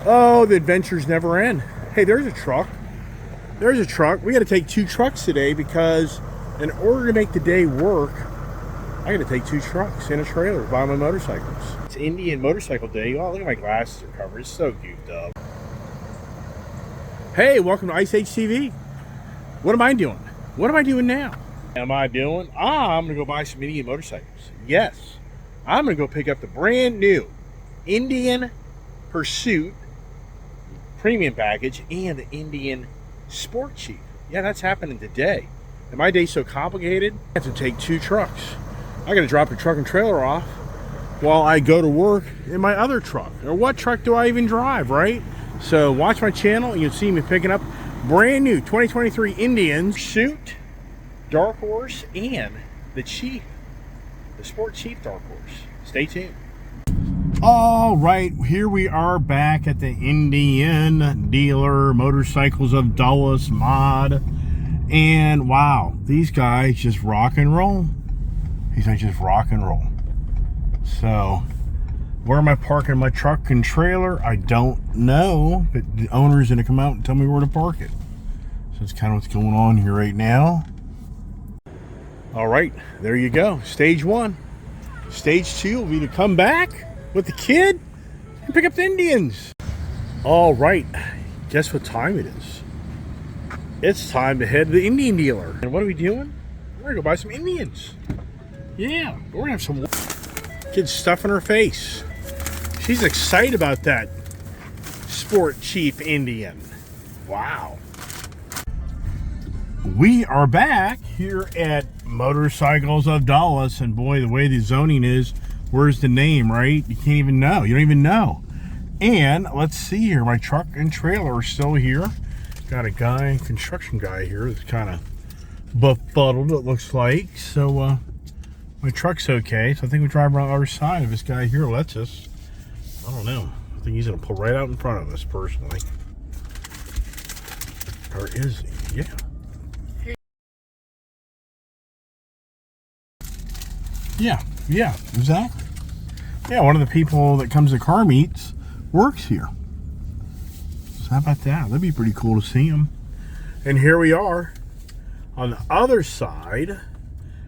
Oh, the adventures never end. Hey, there's a truck. There's a truck. We got to take 2 trucks today because in order to make the day work, I got to take 2 trucks and a trailer by my motorcycles. It's Indian Motorcycle Day. Oh, look at my glasses are covered. It's so goofed up. Hey, welcome to Ice Age TV. What am I doing? What am I doing now? I'm going to go buy some Indian motorcycles. Yes, I'm going to go pick up the brand new Indian Pursuit premium package and the Indian Sport Chief. Yeah, that's happening today. And my day's so complicated, I have to take 2 trucks. I got to drop the truck and trailer off while I go to work in my other truck. Or what truck do I even drive, right? So watch my channel and you'll see me picking up brand new 2023 Indian Pursuit Dark Horse and the Chief, the Sport Chief Dark Horse. Stay tuned. All right, here we are back at the Indian Dealer Motorcycles of Dulles mod. And wow, these guys just rock and roll. These guys just rock and roll. So, where am I parking my truck and trailer? I don't know, but the owner's gonna come out and tell me where to park it. So that's kind of what's going on here right now. All right, there you go. Stage 1. Stage 2 will be to come back with the kid and pick up the Indians. All right, guess what time it is? It's time to head to the Indian dealer. And what are we doing? We're gonna go buy some Indians. Yeah, we're gonna have some kid's stuff in her face. She's excited about that Sport Chief Indian. Wow. We are back here at Motorcycles of Dulles, and boy, the way the zoning is, where's the name, right? You can't even know. You don't even know. And let's see here. My truck and trailer are still here. Got a guy, construction guy here that's kind of befuddled, it looks like. So my truck's okay. So I think we drive around the other side if this guy here lets us. I don't know. I think he's going to pull right out in front of us personally. Or is he? Yeah. Yeah, exactly. Yeah, one of the people that comes to car meets works here. So how about that? That'd be pretty cool to see him. And here we are on the other side,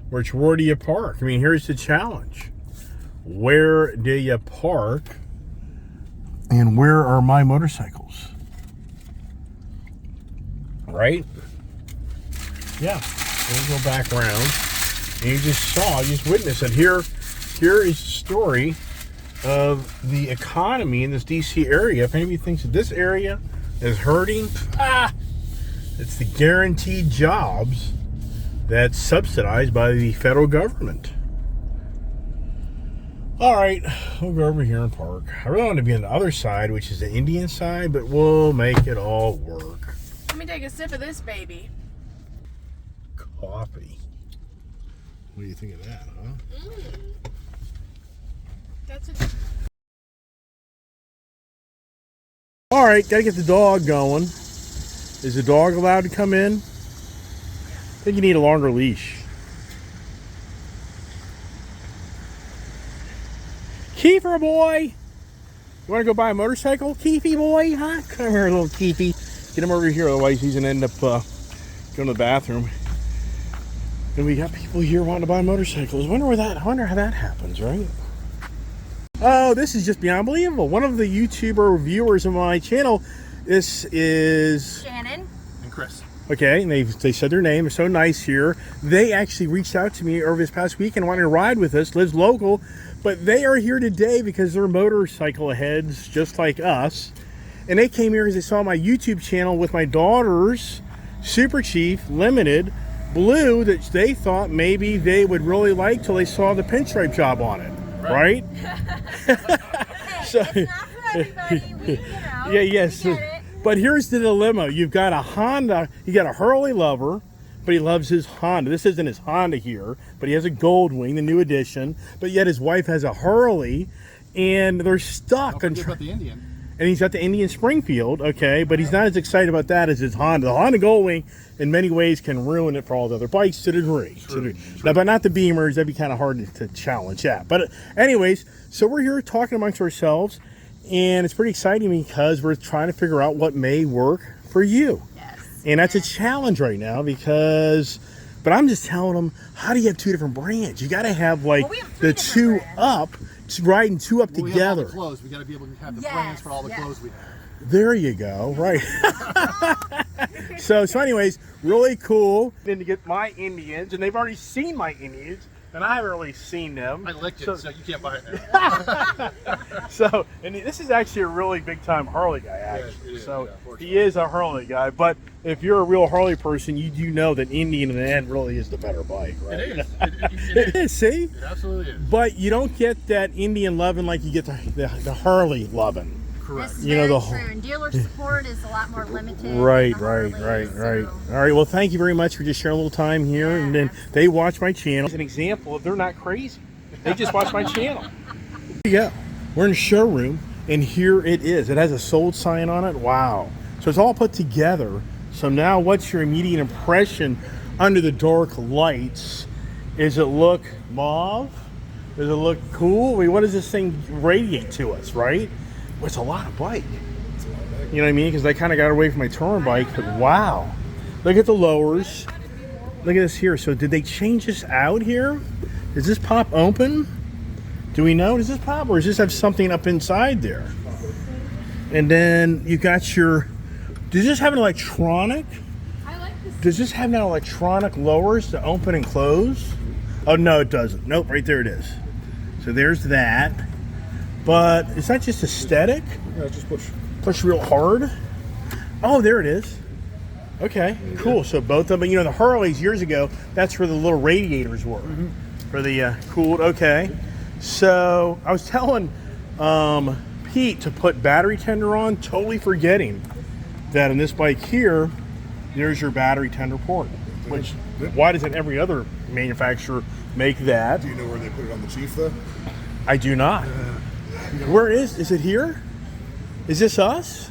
which where do you park? I mean, here's the challenge. Where do you park? And where are my motorcycles? Right? Yeah, we'll go back around. And you just witnessed it. Here is the story of the economy in this DC area. If anybody thinks that this area is hurting, it's the guaranteed jobs that's subsidized by the federal government. All right, we'll go over here and park. I really want to be on the other side, which is the Indian side, but we'll make it all work. Let me take a sip of this baby. Coffee. What do you think of that, huh? That's a... All right, gotta get the dog going. Is the dog allowed to come in? I think you need a longer leash. Kiefer boy! You wanna go buy a motorcycle, Keefy boy, huh? Come here, little Keefy. Get him over here, otherwise he's gonna end up going to the bathroom. And we got people here wanting to buy motorcycles. I wonder how that happens, right? Oh, this is just beyond believable. One of the YouTuber viewers of my channel, this is Shannon and Chris. Okay, and they said their name. It's so nice here. They actually reached out to me over this past week and wanted to ride with us. Lives local, but they are here today because they're motorcycle heads just like us. And they came here because they saw my YouTube channel with my daughter's Super Chief Limited Blue that they thought maybe they would really like till they saw the pinstripe job on it, right? So, it's not for everybody. yes. But here's the dilemma. You've got a Honda, you got a Hurley lover, but he loves his Honda. This isn't his Honda here, but he has a Goldwing, the new edition, but yet his wife has a Hurley, and they're stuck. Don't forget about the Indian. And he's got the Indian Springfield, okay, but he's not as excited about that as his Honda. The Honda Goldwing, in many ways, can ruin it for all the other bikes to a degree. True. Now, but not the Beamers. That'd be kind of hard to challenge that. But anyways, so we're here talking amongst ourselves, And it's pretty exciting because we're trying to figure out what may work for you. Yes. And that's a challenge right now because, but I'm just telling them, how do you have two different brands? You got to have like we have three the different two brands. up, right, and two up Well, we have all the together. clothes. We got to be able to have the Yes, brands for all the yes. clothes we have. There you go. Right. so anyways, really cool. Then to get my Indians, and they've already seen my Indians, and I haven't really seen them. I licked it, So- so you can't buy it now. So, and this is actually a really big time Harley guy, actually. it is, So yeah, unfortunately. he is a Harley guy. But if you're a real Harley person, you do know that Indian in the end really is the better bike, right? It is. It is. See, It absolutely is. but you don't get that Indian loving like you get the Harley loving. Correct. This is You know, very the whole- true. And dealer support is a lot more limited. Right, than the right, Harley, right. so- All right. Well, thank you very much for just sharing a little time here, Yeah, and then they watch my channel. As an example, if they're not crazy, they just watch my channel. Here you go. We're in the showroom, and here it is. It has a sold sign on it. Wow. So it's all put together. So now, what's your immediate impression under the dark lights? Does it look mauve? Does it look cool? I mean, what does this thing radiate to us, right? Well, it's a lot of bike. You know what I mean? Because I kind of got away from my touring bike. But wow. Look at the lowers. Look at this here. So did they change this out here? Does this pop open? Do we know? Does this pop, or does this have something up inside there? And then you got your, does this have an electronic? I like this. Does this have now electronic lowers to open and close? Oh, no, it doesn't. Nope, right there it is. So there's that. But is that just aesthetic? Yeah, just push. Push real hard. Oh, there it is. Okay, cool. So both of them, you know, the Harleys years ago, that's where the little radiators were for the cooled. Okay. So I was telling Pete to put battery tender on, totally forgetting that in this bike here, there's your battery tender port. Which, why doesn't every other manufacturer make that? Do you know where they put it on the Chief though? I do not. Where is it here? Is this us?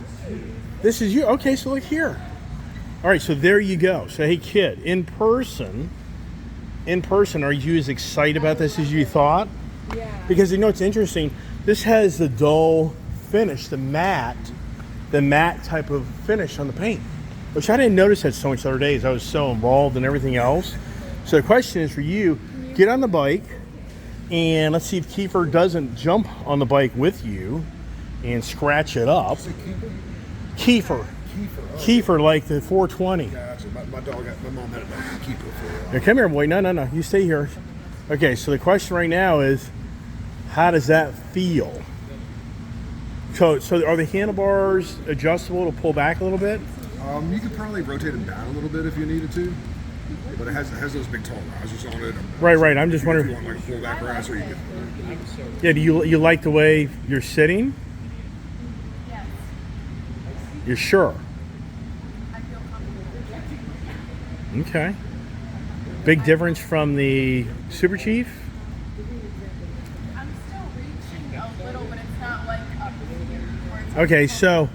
This is you. Okay, so look here. All right, so there you go. So hey kid, in person, are you as excited about this as you thought? Yeah. Because you know it's interesting. This has the dull finish, the matte type of finish on the paint, which I didn't notice that so much the other days. I was so involved in everything else. So the question is for you: get on the bike, and let's see if Kiefer doesn't jump on the bike with you and scratch it up. Kiefer. Kiefer, like the 420. Gotcha. My dog, my mom had a dog keeper for a while. Now, come here, boy. No. You stay here. Okay, so the question right now is, how does that feel? So are the handlebars adjustable to pull back a little bit? You could probably rotate them down a little bit if you needed to, but it has those big tall risers on it. Right. I'm just If you wondering. want like a full back riser, you could. Yeah, do you like the way you're sitting? Yes. You're sure? I feel comfortable. Okay. Big difference from the Super Chief? I'm still reaching a little, but it's not like up where it's Okay, so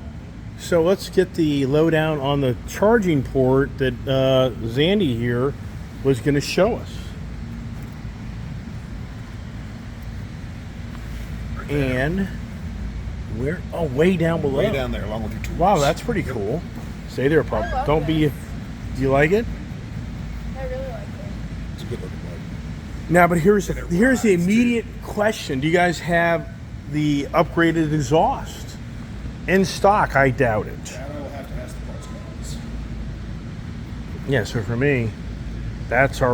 let's get the lowdown on the charging port that Zandy here was going to show us. And where? Oh, way down below. Way down there, along with your tools. Wow, that's pretty cool. Stay there, pup. I love Don't be. this. Do you like it? I really like it. It's a good looking bike. Now, but here's the immediate question: do you guys have the upgraded exhaust in stock? I doubt it. That I will have to ask the parts guys. Yeah. So for me, that's our.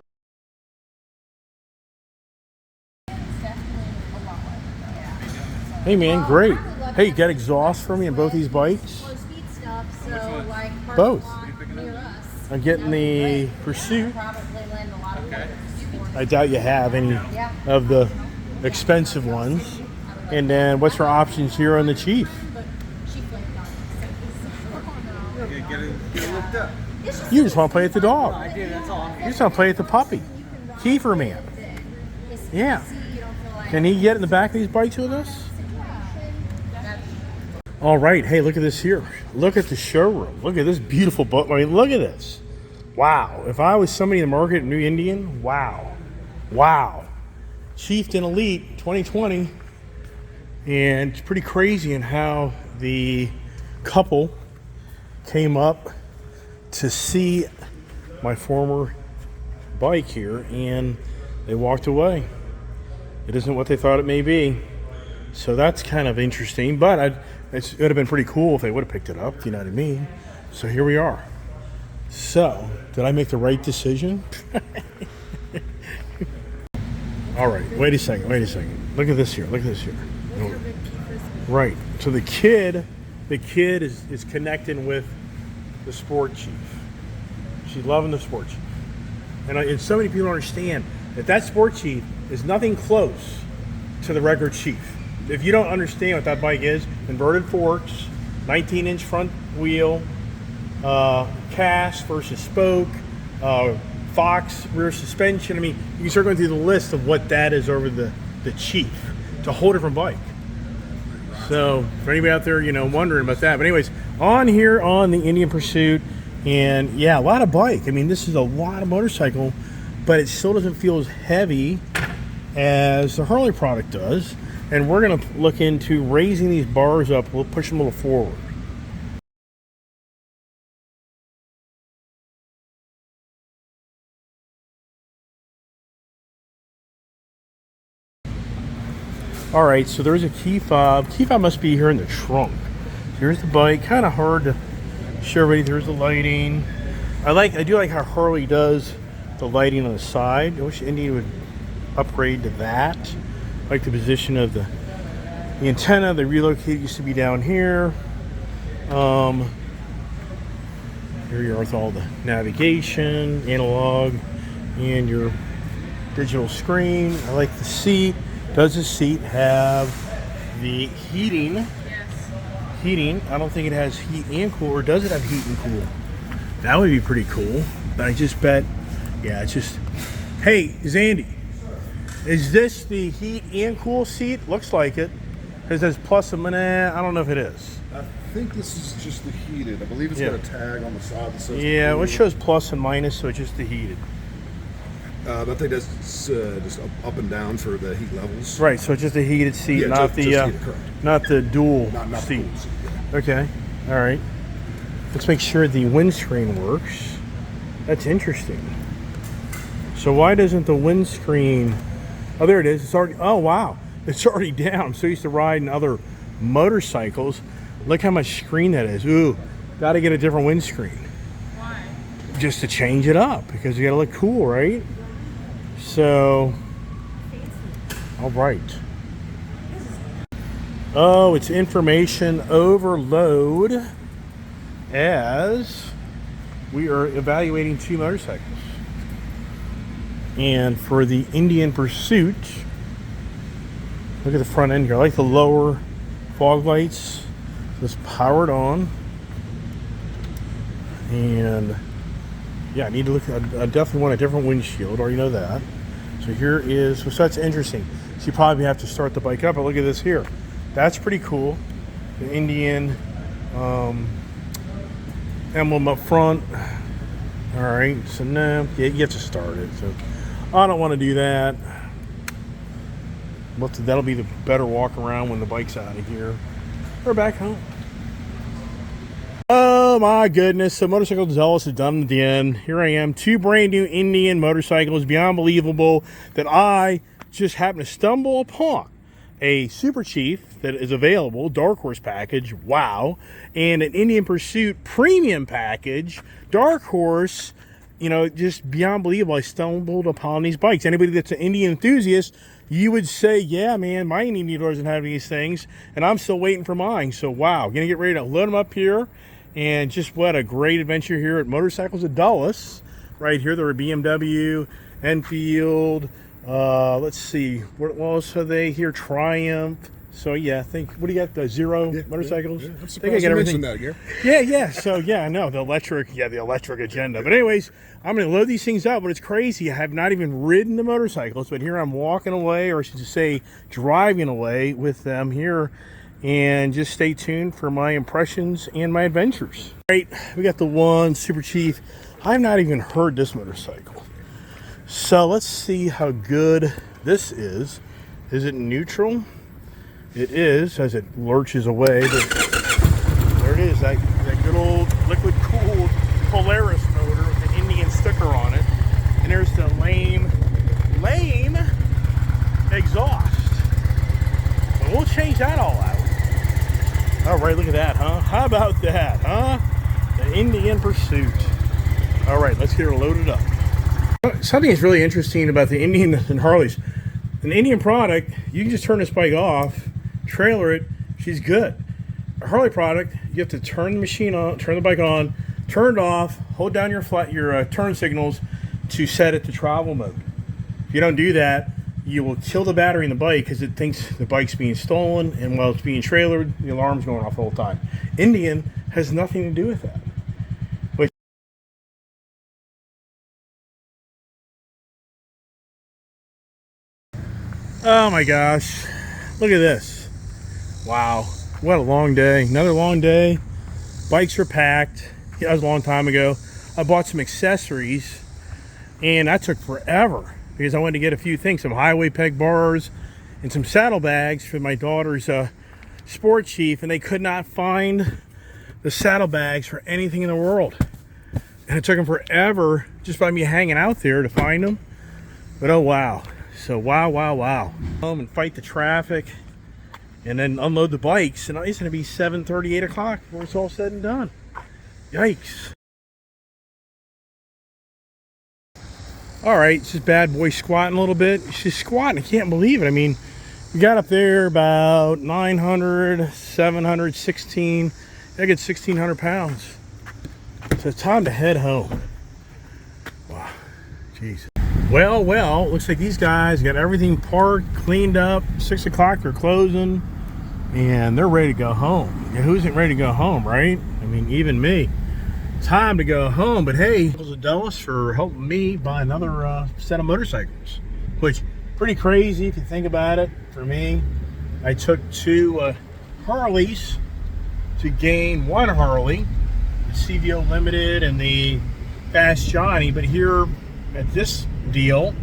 It's definitely a lot like that. Hey man, great. Hey, you got exhaust for me in both these bikes? Slow speed stuff, so like Both. near us. I'm getting the Pursuit. Probably lend a lot of players. I doubt you have any of the expensive ones. And then what's our options here on the Chief? She flipped on us. You just want to play with the dog. You just want to play with the puppy. Kiefer man. Yeah. Can he get in the back of these bikes with us? All right. Hey, look at this here. Look at the showroom. Look at this beautiful boat. I mean, look at this. Wow. If I was somebody in the market at New Indian, wow. Wow. Chieftain Elite 2020. And it's pretty crazy in how the couple came up to see my former bike here, and they walked away. It isn't what they thought it may be. So that's kind of interesting, but it would have been pretty cool if they would have picked it up, you know what I mean? So here we are. So, did I make the right decision? All right, wait a second. Look at this here. Right. So the kid is connecting with the sport chief. She's loving the sport chief. And so many people don't understand that sport chief is nothing close to the regular chief. If you don't understand what that bike is, inverted forks, 19-inch front wheel, cast versus spoke, Fox rear suspension. I mean, you can start going through the list of what that is over the chief. It's a whole different bike. So for anybody out there, wondering about that. But anyways, on here on the Indian Pursuit, and yeah, a lot of bike. I mean, this is a lot of motorcycle, but it still doesn't feel as heavy as the Harley product does. And we're going to look into raising these bars up. We'll push them a little forward. All right, so there's a key fob. Key fob must be here in the trunk. Here's the bike. Kind of hard to show everybody. There's the lighting. I do like how Harley does the lighting on the side. I wish Indian would upgrade to that. I like the position of the antenna. The relocate used to be down here. Here you are with all the navigation, analog, and your digital screen. I like the seat. Does the seat have the heating? Yes. Heating. I don't think it has heat and cool, or does it have heat and cool? That would be pretty cool. But I just bet, yeah, it's just, hey, Zandy, is this the heat and cool seat? Looks like it. Because there's plus and I don't know if it is. I think this is just the heated. I believe it's got a tag on the side that says. Yeah, well, it shows plus and minus, so it's just the heated. But they just up and down for the heat levels. Right, so it's just a heated seat, Yeah, not just heated, correct. not the dual Not the seat. cool seat, yeah. Okay, all right. Let's make sure the windscreen works. That's interesting. So why doesn't the windscreen? Oh, there it is. It's already. Oh, wow, it's already down. So I used to ride in other motorcycles. Look how much screen that is. Ooh, got to get a different windscreen. Why? Just to change it up because you got to look cool, right? So, all right. Oh, it's information overload as we are evaluating two motorcycles. And for the Indian Pursuit, look at the front end here. I like the lower fog lights. It's powered on. And yeah, I need to look. I definitely want a different windshield. Already know that. So here is. So that's interesting. So you probably have to start the bike up. But look at this here. That's pretty cool. The Indian emblem up front. All right. So now you have to start it. So I don't want to do that. But that'll be the better walk around when the bike's out of here. We're back home. Oh my goodness, so Motorcycle Zealous is done at the end. Here I am, two brand new Indian motorcycles. Beyond believable that I just happened to stumble upon a Super Chief that is available, Dark Horse package, wow, and an Indian Pursuit premium package, Dark Horse, just beyond believable. I stumbled upon these bikes. Anybody that's an Indian enthusiast, you would say, yeah, man, my Indian dealer doesn't have these things, and I'm still waiting for mine. So, wow, gonna get ready to load them up here. And just what a great adventure here at Motorcycles of Dulles. Right here, there are BMW, Enfield, let's see, what else are they here? Triumph. So yeah, I think, what do you got, the Zero motorcycles? Yeah. I'm I think I surprised got you everything. mentioned that, Gary. Yeah. So yeah, I know, the electric agenda. But anyways, I'm gonna load these things up, but it's crazy. I have not even ridden the motorcycles, but here I'm walking away, or I should say driving away with them here. And just stay tuned for my impressions and my adventures. Right, we got the one Super Chief. I've not even heard this motorcycle. So let's see how good this is. Is it neutral? it is as it lurches away. But there it is, that good old liquid cooled Polaris motor with the Indian sticker on it. And there's the lame exhaust. So we'll change that all out. All right, look at that, huh? How about that, huh? The Indian Pursuit. All right, let's get her loaded up. Something that's really interesting about the Indian and Harleys. An Indian product, you can just turn this bike off, trailer it, she's good. A Harley product, you have to turn the machine on, turn the bike on, turn it off, hold down your turn signals to set it to travel mode. If you don't do that, you will kill the battery in the bike because it thinks the bike's being stolen, and while it's being trailered, the alarm's going off the whole time. Indian has nothing to do with that. Oh my gosh, look at this. Wow, what a long day. Another long day. Bikes are packed. That was a long time ago. I bought some accessories and that took forever because I wanted to get a few things, some highway peg bars and some saddlebags for my daughter's Sport Chief, and they could not find the saddlebags for anything in the world. And it took them forever just by me hanging out there to find them. But oh wow. So wow. Home and fight the traffic and then unload the bikes, and it's going to be 7:30, 8 o'clock before it's all said and done. Yikes. All right, this is bad boy squatting a little bit. She's squatting, I can't believe it. I mean, we got up there about 900, 700, 16. I get 1,600 pounds. So it's time to head home. Wow, jeez. Well, looks like these guys got everything parked, cleaned up. 6 o'clock, they're closing, and they're ready to go home. Yeah, who isn't ready to go home, right? I mean, even me. Time to go home, but hey, Adelis for helping me buy another set of motorcycles, which pretty crazy if you think about it. For me, I took 2 Harleys to gain 1 Harley, the CVO Limited and the Fast Johnny, but here at this deal,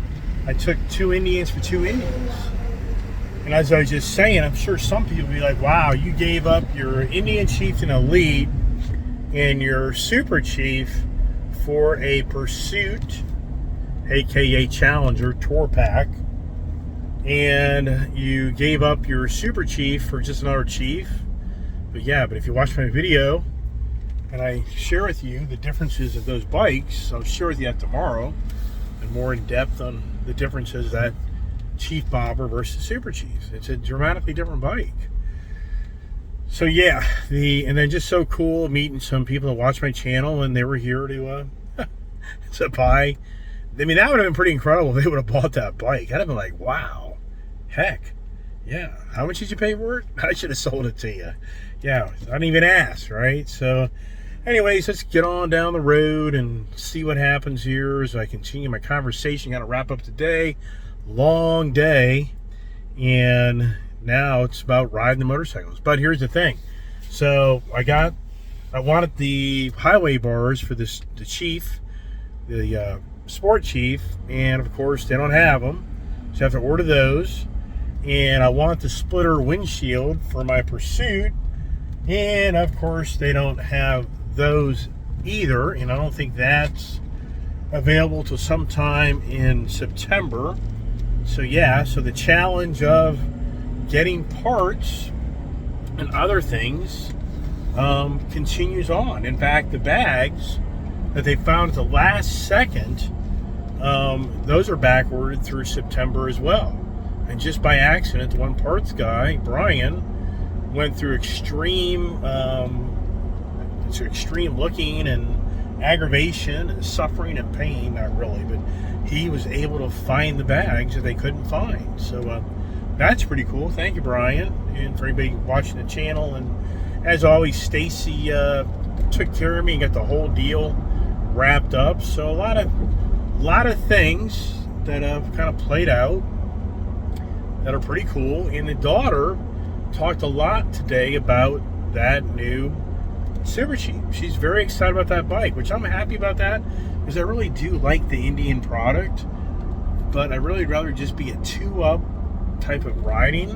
I took 2 Indians for 2 Indians. And as I was just saying, I'm sure some people will be like, wow, you gave up your Indian Chieftain Elite and your Super Chief for a Pursuit, aka Challenger Tour Pack, and you gave up your Super Chief for just another Chief. But yeah, but if you watch my video and I share with you the differences of those bikes, I'll share with you that tomorrow, and more in depth on the differences of that Chief Bobber versus Super Chief. It's a dramatically different bike. So yeah, and then just so cool meeting some people that watch my channel, and they were here to buy. I mean, that would have been pretty incredible if they would have bought that bike. I'd have been like, wow, heck, yeah. How much did you pay for it? I should have sold it to you. Yeah, I didn't even ask, right? So anyways, let's get on down the road and see what happens here as I continue my conversation. Got to wrap up today. Long day, and now it's about riding the motorcycles. But here's the thing. So I wanted the highway bars for the Chief, the Sport Chief, and of course they don't have them, so I have to order those. And I want the splitter windshield for my Pursuit, and of course they don't have those either, and I don't think that's available till sometime in September. So yeah, so the challenge of getting parts and other things continues on. In fact, the bags that they found at the last second, those are back-ordered through September as well. And just by accident, the one parts guy, Brian, went through extreme looking and aggravation and suffering and pain, not really, but he was able to find the bags that they couldn't find. So that's pretty cool. Thank you, Brian, and for anybody watching the channel. And as always, Stacy took care of me and got the whole deal wrapped up. So a lot of things that have kind of played out that are pretty cool. And the daughter talked a lot today about that new Super Chief. She's very excited about that bike, which I'm happy about that, because I really do like the Indian product, but I'd really rather just be a 2-up type of riding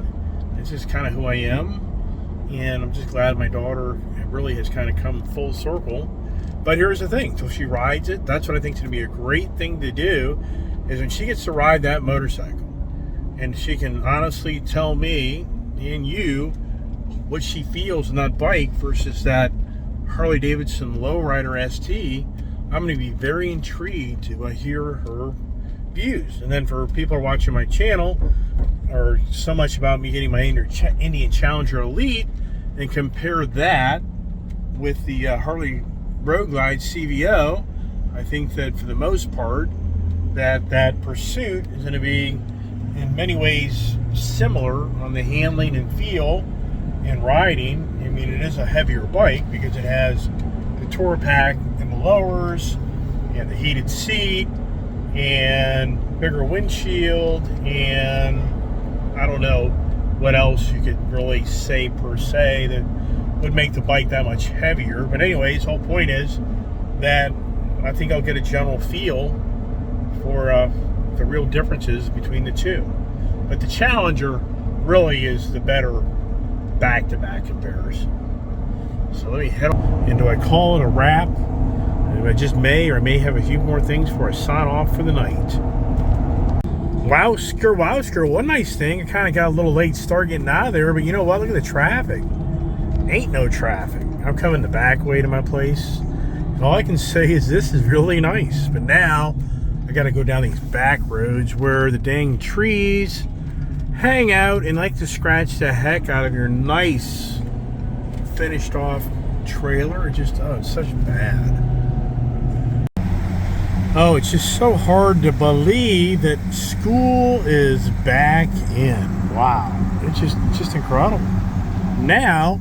It's just kind of who I am, and I'm just glad my daughter really has kind of come full circle. But here's the thing, till she rides it, that's what I think is going to be a great thing to do, is when she gets to ride that motorcycle, and she can honestly tell me and you what she feels on that bike versus that Harley Davidson Lowrider ST. I'm going to be very intrigued to hear her views. And then for people who are watching my channel, or so much about me getting my Indian Challenger Elite, and compare that with the Harley Road Glide CVO, I think that for the most part, that Pursuit is going to be in many ways similar on the handling and feel and riding. I mean, it is a heavier bike because it has the Tour Pack and the lowers and the heated seat and bigger windshield, and I don't know what else you could really say per se that would make the bike that much heavier. But anyways, the whole point is that I think I'll get a general feel for the real differences between the two. But the Challenger really is the better back-to-back comparison. So let me head on. And do I call it a wrap? I just may have a few more things before I sign off for the night. Wowsker. One nice thing, I kind of got a little late start getting out of there, but you know what? Look at the traffic. Ain't no traffic. I'm coming the back way to my place. And all I can say is this is really nice. But now I got to go down these back roads where the dang trees hang out and like to scratch the heck out of your nice finished off trailer. It's such bad. Oh, it's just so hard to believe that school is back in. Wow. It's just incredible. Now,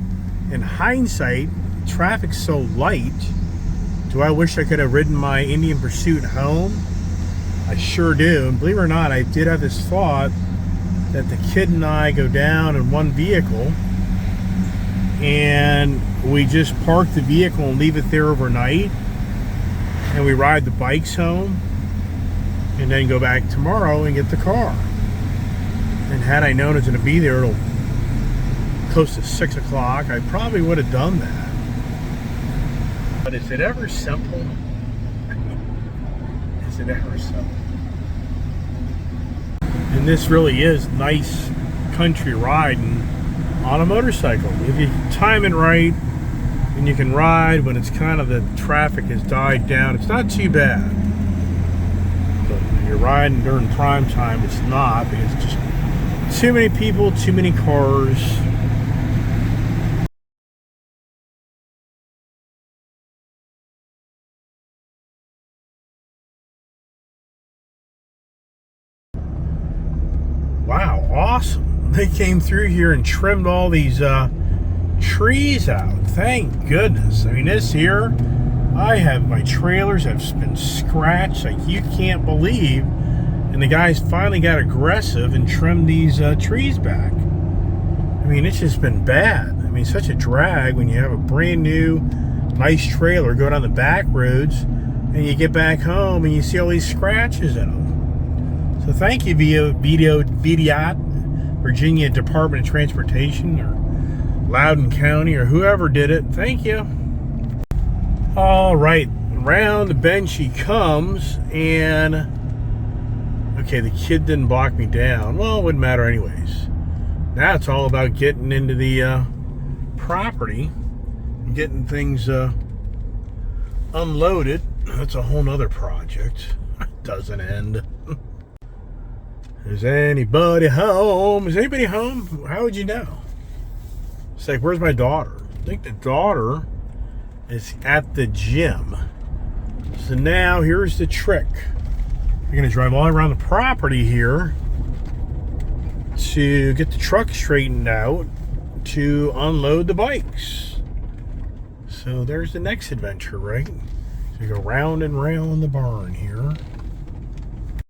in hindsight, traffic's so light. Do I wish I could have ridden my Indian Pursuit home? I sure do. And believe it or not, I did have this thought that the kid and I go down in one vehicle and we just park the vehicle and leave it there overnight, and we ride the bikes home and then go back tomorrow and get the car. And had I known it's going to be there till close to 6 o'clock, I probably would have done that. But is it ever simple? Is it ever simple? And this really is nice country riding on a motorcycle. If you time it right, and you can ride when it's kind of the traffic has died down, it's not too bad. But when you're riding during prime time, it's not, because it's just too many people, too many cars. Wow, awesome. They came through here and trimmed all these trees out. Thank goodness. I mean, this here, my trailers have been scratched like you can't believe, and the guys finally got aggressive and trimmed these trees back. I mean, it's just been bad. I mean, such a drag when you have a brand new nice trailer go down the back roads and you get back home and you see all these scratches in them. So thank you, VDOT, Virginia Department of Transportation, or Loudoun County, or whoever did it. Thank you. All right, around the bend she comes, and okay, the kid didn't block me down. Well, it wouldn't matter anyways. Now it's all about getting into the property and getting things unloaded. That's a whole nother project. It doesn't end. Is anybody home? Is anybody home? How would you know? It's like, where's my daughter? I think the daughter is at the gym. So now here's the trick. You're going to drive all around the property here to get the truck straightened out to unload the bikes. So there's the next adventure, right? So you go round and round the barn here.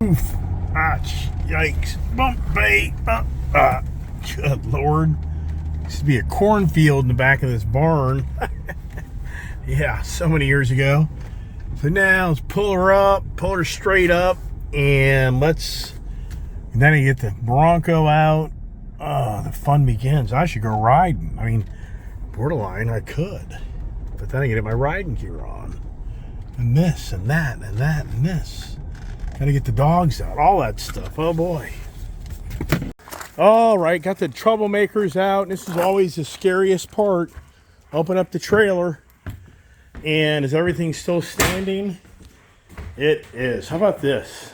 Oof. Ouch. Yikes. Bump, bait, bump. Good Lord. Used to be a cornfield in the back of this barn. Yeah, so many years ago. So now let's pull her up, pull her straight up, and then I get the Bronco out, the fun begins. I should go riding. I mean, borderline, I could. But then I get my riding gear on. And this, and that, and that, and this. Gotta get the dogs out. All that stuff. Oh, boy. All right, got the troublemakers out. This is always the scariest part. Open up the trailer. And is everything still standing? It is. How about this?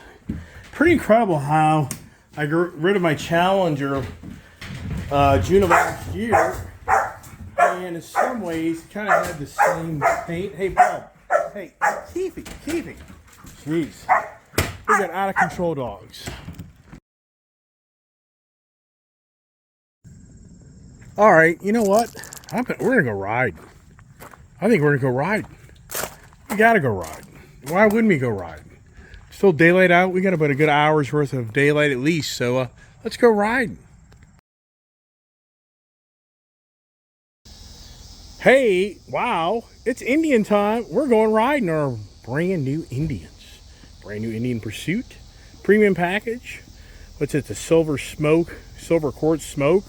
Pretty incredible how I got rid of my Challenger June of last year. And in some ways, kind of had the same paint. Hey, Bob. Hey, keep it. Jeez. We got out of control dogs. All right, you know what? We're gonna go ride. I think we're gonna go ride. We gotta go ride. Why wouldn't we go ride? Still daylight out. We got about a good hour's worth of daylight at least. So let's go riding. Hey, wow! It's Indian time. We're going riding our brand new Indians. Brand new Indian Pursuit premium package. What's it? The silver quartz smoke,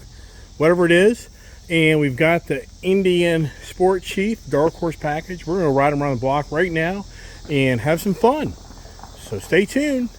whatever it is. And we've got the Indian Sport Chief Dark Horse package. We're going to ride them around the block right now and have some fun. So stay tuned.